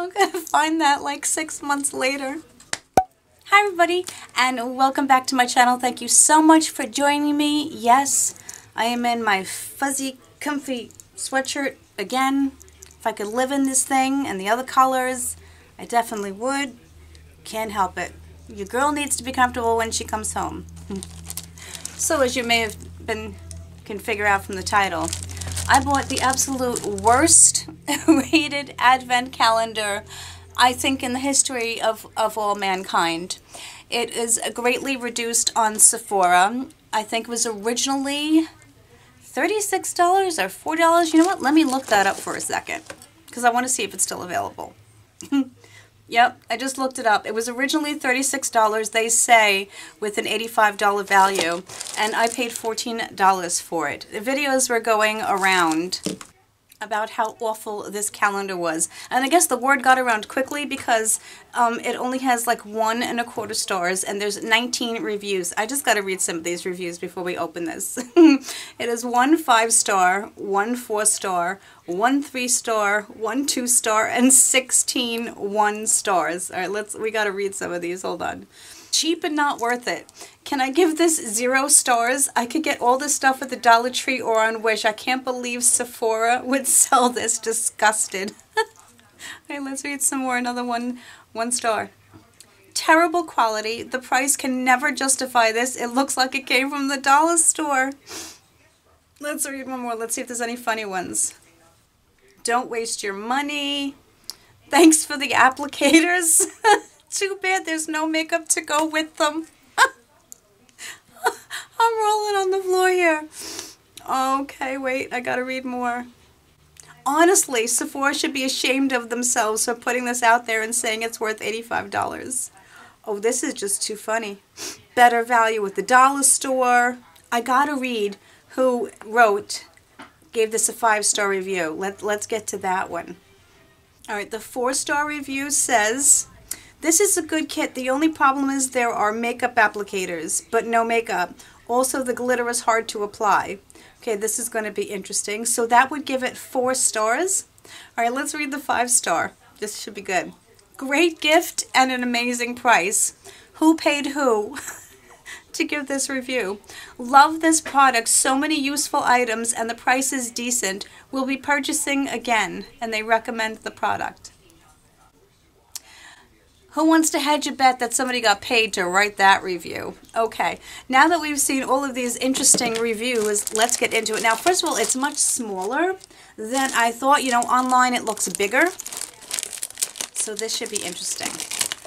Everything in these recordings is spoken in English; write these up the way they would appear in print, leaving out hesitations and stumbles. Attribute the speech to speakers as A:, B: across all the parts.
A: I'm gonna find that like 6 months later. Hi everybody, and welcome back to my channel. Thank you so much for joining me. Yes, I am in my fuzzy, comfy sweatshirt again. If I could live in this thing and the other colors, I definitely would. Can't help it. Your girl needs to be comfortable when she comes home. So as you may have can figure out from the title, I bought the absolute worst rated advent calendar, I think, in the history of all mankind. It is greatly reduced on Sephora. I think it was originally $36 or $40. You know what? Let me look that up for a second because I want to see if it's still available. Yep, I just looked it up. It was originally $36, they say, with an $85 value, and I paid $14 for it. The videos were going around about how awful this calendar was. And I guess the word got around quickly because it only has like 1 1/4 stars and there's 19 reviews. I just got to read some of these reviews before we open this. It is 1 5-star, 1 4-star, 1 3-star, 1 2-star, and 16 1-stars. All right, we got to read some of these. Hold on. Cheap and not worth it. Can I give this 0 stars? I could get all this stuff at the Dollar Tree or on Wish. I can't believe Sephora would sell this. Disgusted. Okay, let's read some more. Another 1 star. Terrible quality. The price can never justify this. It looks like it came from the dollar store. Let's read one more. Let's see if there's any funny ones. Don't waste your money. Thanks for the applicators. Too bad there's no makeup to go with them. I'm rolling on the floor here. Okay, wait, I gotta read more. Honestly, Sephora should be ashamed of themselves for putting this out there and saying it's worth $85. Oh, this is just too funny. Better value with the dollar store. I gotta read who gave this a 5-star review. Let's get to that one. Alright, the 4-star review says, this is a good kit. The only problem is there are makeup applicators, but no makeup. Also, the glitter is hard to apply. Okay, this is going to be interesting. So that would give it 4 stars. All right, let's read the 5-star. This should be good. Great gift and an amazing price. Who paid who to give this review? Love this product. So many useful items and the price is decent. We'll be purchasing again, and they recommend the product. Who wants to hedge a bet that somebody got paid to write that review? Okay, now that we've seen all of these interesting reviews, let's get into it. Now, first of all, it's much smaller than I thought. You know, online it looks bigger. So this should be interesting.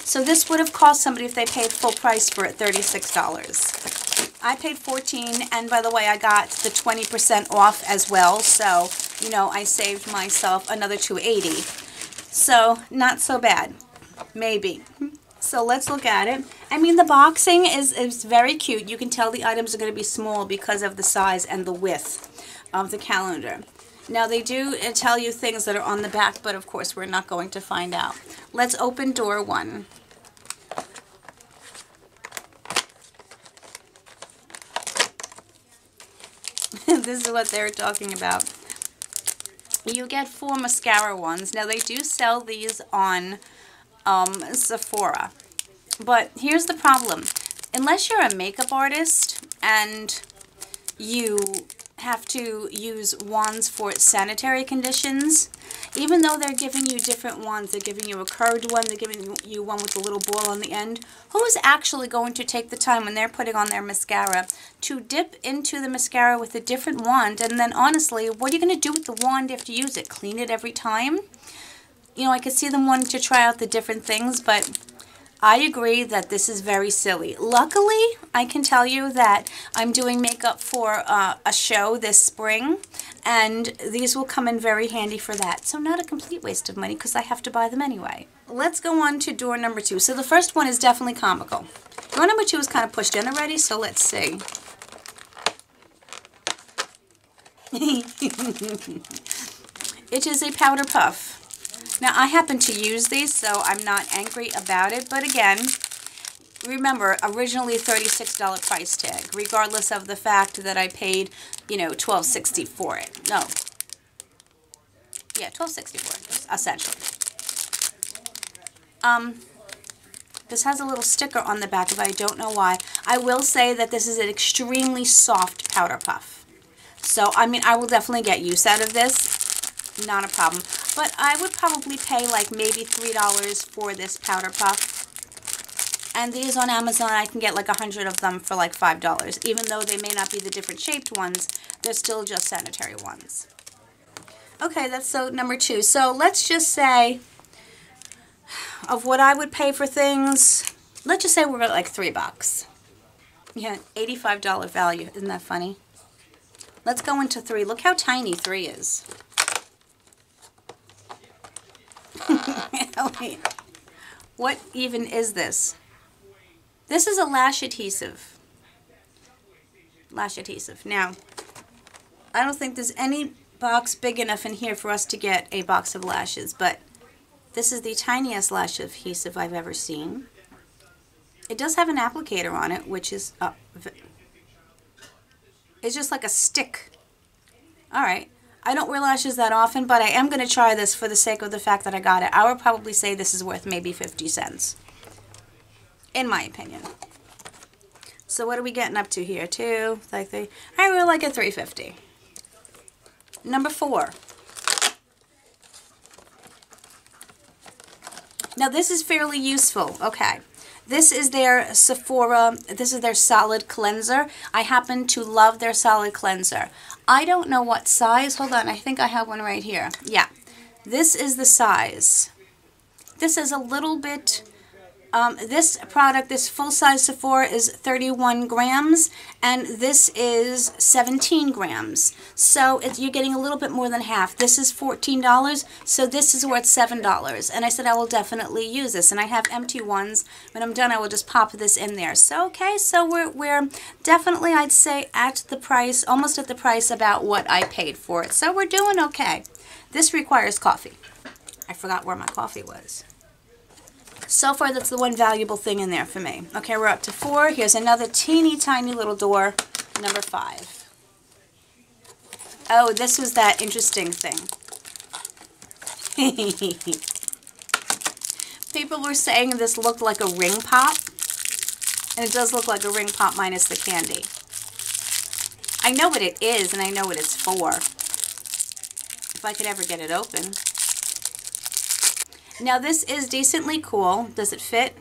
A: So this would have cost somebody, if they paid full price for it, $36. I paid $14, and by the way, I got the 20% off as well. So, you know, I saved myself another $2.80. So, not so bad. Maybe. So let's look at it. I mean, the boxing is very cute. You can tell the items are going to be small because of the size and the width of the calendar. Now, they do tell you things that are on the back, but of course we're not going to find out. Let's open door 1. This is what they're talking about. You get 4 mascara ones. Now, they do sell these on Sephora. But here's the problem. Unless you're a makeup artist and you have to use wands for sanitary conditions, even though they're giving you different wands, they're giving you a curved one, they're giving you one with a little ball on the end, who is actually going to take the time when they're putting on their mascara to dip into the mascara with a different wand? And then honestly, what are you going to do with the wand after you use it? Clean it every time? You know, I could see them wanting to try out the different things, but I agree that this is very silly. Luckily, I can tell you that I'm doing makeup for a show this spring, and these will come in very handy for that. So not a complete waste of money because I have to buy them anyway. Let's go on to door number 2. So the first one is definitely comical. Door number 2 is kind of pushed in already, so let's see. It is a powder puff. Now, I happen to use these, so I'm not angry about it. But again, remember, originally $36 price tag, regardless of the fact that I paid, you know, $12.60 for it. No. Yeah, $12.60 for it, essentially. this has a little sticker on the back of it. I don't know why. I will say that this is an extremely soft powder puff. So, I mean, I will definitely get use out of this. Not a problem. But I would probably pay like maybe $3 for this powder puff. And these on Amazon, I can get like 100 of them for like $5. Even though they may not be the different shaped ones, they're still just sanitary ones. Okay, that's so number 2. So let's just say, of what I would pay for things, let's just say we're at like $3. Yeah, $85 value. Isn't that funny? Let's go into 3. Look how tiny 3 is. Wait, what even is this? This is a lash adhesive. Lash adhesive. Now, I don't think there's any box big enough in here for us to get a box of lashes, but this is the tiniest lash adhesive I've ever seen. It does have an applicator on it, which is it's just like a stick. Alright. I don't wear lashes that often, but I am going to try this for the sake of the fact that I got it. I would probably say this is worth maybe 50 cents. In my opinion. So what are we getting up to here? 2, like 3. I really like a $3.50. Number 4. Now this is fairly useful. Okay. This is their Sephora, this is their solid cleanser. I happen to love their solid cleanser. I don't know what size. Hold on, I think I have one right here. Yeah. This is the size. This is a little bit... this product, this full-size Sephora is 31 grams, and this is 17 grams. So you're getting a little bit more than half. This is $14, so this is worth $7. And I said I will definitely use this, and I have empty ones. When I'm done, I will just pop this in there. So, okay, so we're definitely, I'd say, at the price, almost at the price about what I paid for it. So we're doing okay. This requires coffee. I forgot where my coffee was. So far, that's the one valuable thing in there for me. Okay, we're up to 4. Here's another teeny tiny little door, number 5. Oh, this was that interesting thing. People were saying this looked like a ring pop. And it does look like a ring pop minus the candy. I know what it is, and I know what it's for. If I could ever get it open. Now this is decently cool. Does it fit?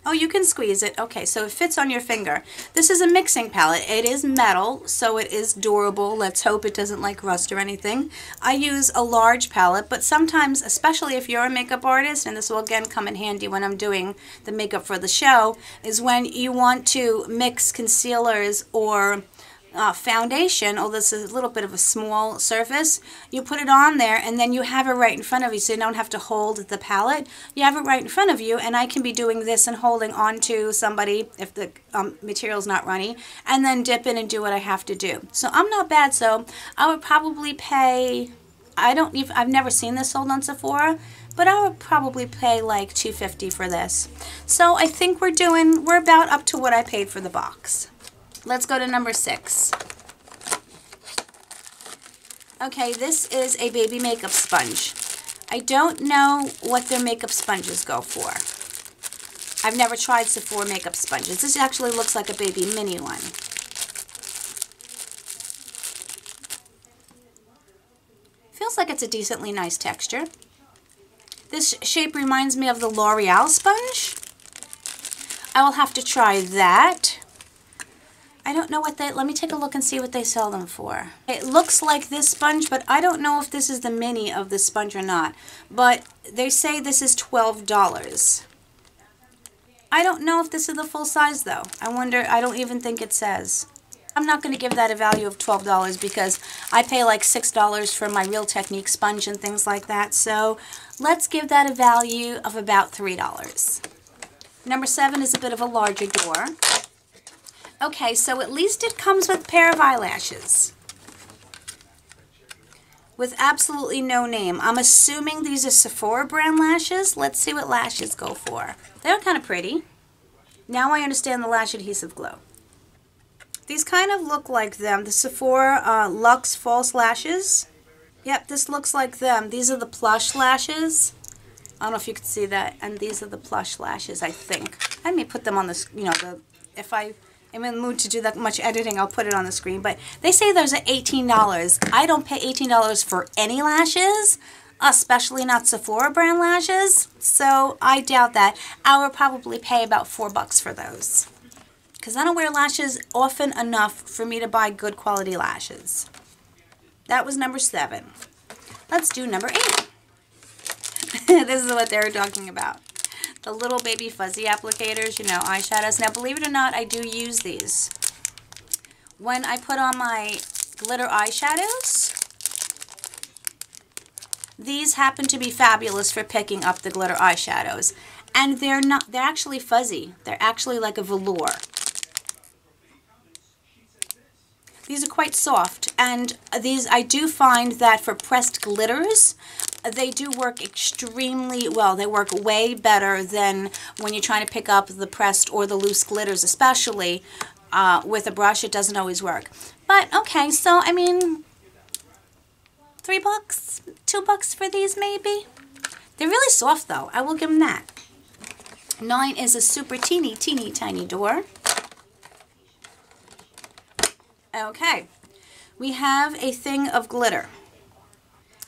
A: Oh, you can squeeze it. Okay, so it fits on your finger. This is a mixing palette. It is metal, so it is durable. Let's hope it doesn't like rust or anything. I use a large palette, but sometimes, especially if you're a makeup artist, and this will again come in handy when I'm doing the makeup for the show, is when you want to mix concealers or foundation, although this is a little bit of a small surface, you put it on there and then you have it right in front of you, so you don't have to hold the palette. You have it right in front of you, and I can be doing this and holding on to somebody if the material's not runny, and then dip in and do what I have to do. So I'm not bad. So I would probably pay, I've never seen this sold on Sephora, but I would probably pay like $2.50 for this. So I think we're about up to what I paid for the box. Let's go to number 6. Okay, this is a baby makeup sponge. I don't know what their makeup sponges go for. I've never tried Sephora makeup sponges. This actually looks like a baby mini one. Feels like it's a decently nice texture. This shape reminds me of the L'Oreal sponge. I will have to try that. I don't know what let me take a look and see what they sell them for. It looks like this sponge, but I don't know if this is the mini of the sponge or not. But they say this is $12. I don't know if this is the full size though. I wonder, I don't even think it says. I'm not going to give that a value of $12 because I pay like $6 for my Real Technique sponge and things like that. So let's give that a value of about $3. Number 7 is a bit of a larger door. Okay, so at least it comes with a pair of eyelashes. With absolutely no name. I'm assuming these are Sephora brand lashes. Let's see what lashes go for. They're kind of pretty. Now I understand the lash adhesive glow. These kind of look like them. The Sephora Luxe False Lashes. Yep, this looks like them. These are the plush lashes. I don't know if you can see that. And these are the plush lashes, I think. I may put them on the, you know, if I am in the mood to do that much editing, I'll put it on the screen. But they say those are $18. I don't pay $18 for any lashes, especially not Sephora brand lashes. So I doubt that. I would probably pay about $4 for those, because I don't wear lashes often enough for me to buy good quality lashes. That was number 7. Let's do number 8. This is what they were talking about. The little baby fuzzy applicators, you know, eyeshadows. Now, believe it or not, I do use these. When I put on my glitter eyeshadows, these happen to be fabulous for picking up the glitter eyeshadows. And they're actually fuzzy. They're actually like a velour. These are quite soft, and these, I do find that for pressed glitters, they do work extremely well. They work way better than when you're trying to pick up the pressed or the loose glitters, especially with a brush. It doesn't always work. But, okay, so, I mean, $3, $2 for these maybe? They're really soft, though. I will give them that. 9 is a super teeny tiny door. Okay, we have a thing of glitter.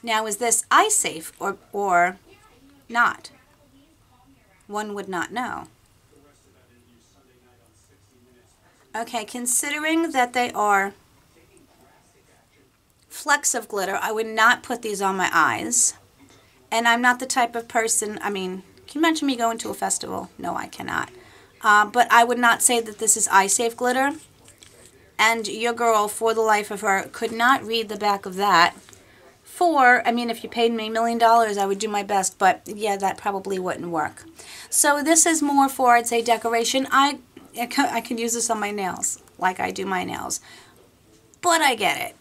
A: Now, is this eye safe or not? One would not know. Okay, considering that they are flecks of glitter, I would not put these on my eyes. And I'm not the type of person, I mean, can you imagine me going to a festival? No, I cannot. But I would not say that this is eye safe glitter. And your girl, for the life of her, could not read the back of that. I mean, if you paid me $1 million, I would do my best, but yeah, that probably wouldn't work. So this is more for, I'd say, decoration. I can use this on my nails, like I do my nails. But I get it.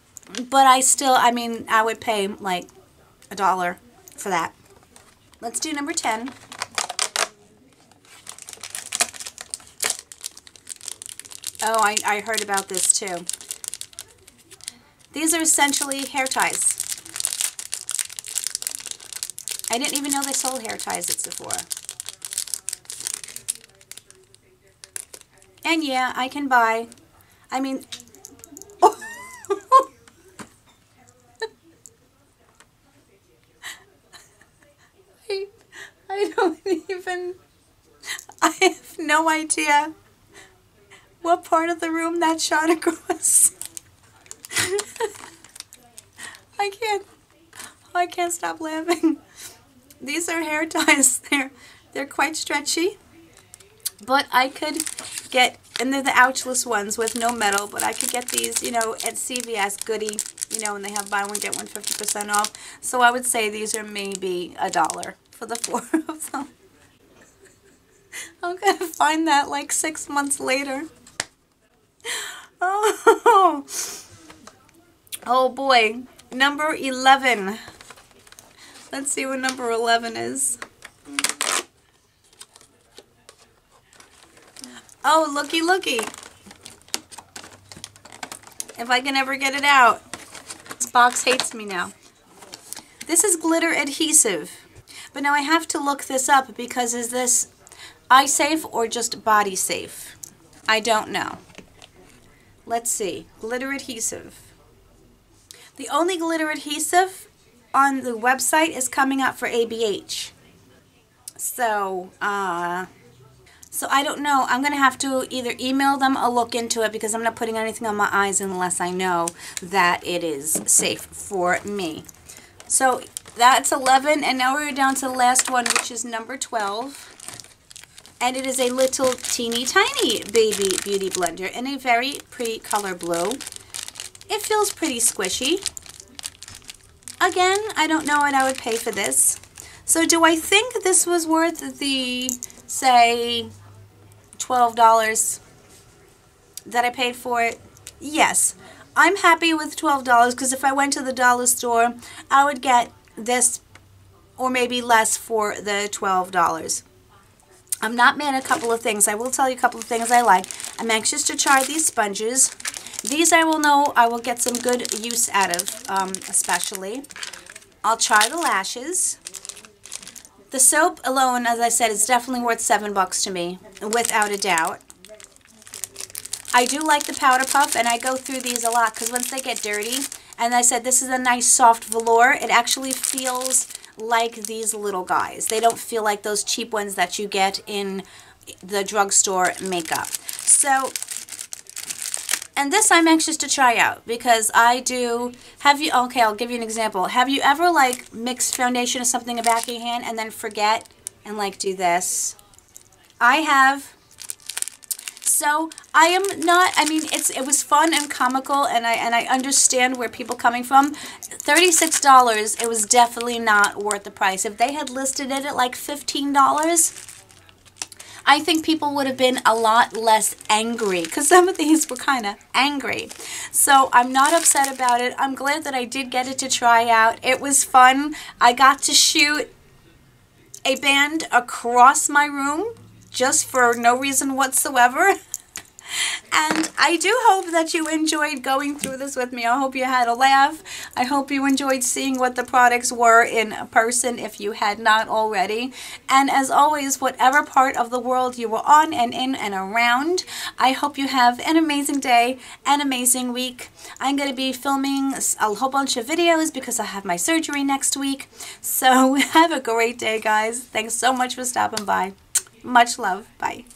A: But I still, I mean, I would pay like $1 for that. Let's do number 10. Oh, I heard about this too. These are essentially hair ties. I didn't even know they sold hair ties at Sephora. And yeah, I can buy, I mean, I don't even, I have no idea what part of the room that shot across. I can't stop laughing. These are hair ties. They're quite stretchy, but I could get, and they're the ouchless ones with no metal, but I could get these, you know, at CVS Goody, you know, and they have buy one get one 50% off. So I would say these are maybe $1 for the 4 of them. I'm gonna find that like 6 months later. Oh boy, number 11. Let's see what number 11 is. Oh, looky. If I can ever get it out. This box hates me now. This is glitter adhesive. But now I have to look this up because is this eye safe or just body safe? I don't know. Let's see. Glitter adhesive. The only glitter adhesive on the website is coming up for ABH. So I don't know. I'm going to have to either email them or look into it because I'm not putting anything on my eyes unless I know that it is safe for me. So that's 11, and now we're down to the last one, which is number 12. And it is a little teeny tiny baby beauty blender in a very pretty color blue. It feels pretty squishy. Again, I don't know what I would pay for this. So do I think this was worth the, say, $12 that I paid for it? Yes. I'm happy with $12 because if I went to the dollar store, I would get this or maybe less for the $12. I'm not mad at a couple of things. I will tell you a couple of things I like. I'm anxious to try these sponges. These I will know I will get some good use out of, especially. I'll try the lashes. The soap alone, as I said, is definitely worth $7 to me, without a doubt. I do like the powder puff, and I go through these a lot because once they get dirty, and I said this is a nice soft velour, it actually feels like these little guys. They don't feel like those cheap ones that you get in the drugstore makeup. So, and this I'm anxious to try out because I do, okay, I'll give you an example. Have you ever like mixed foundation or something in the back of your hand and then forget and like do this? I have. So I am not, I mean, it was fun and comical, and I understand where people are coming from. $36, it was definitely not worth the price. If they had listed it at like $15, I think people would have been a lot less angry because some of these were kind of angry. So I'm not upset about it. I'm glad that I did get it to try out. It was fun. I got to shoot a band across my room just for no reason whatsoever. And I do hope that you enjoyed going through this with me. I hope you had a laugh. I hope you enjoyed seeing what the products were in person if you had not already. And as always, whatever part of the world you were on and in and around, I hope you have an amazing day, an amazing week. I'm going to be filming a whole bunch of videos because I have my surgery next week. So have a great day, guys. Thanks so much for stopping by. Much love. Bye.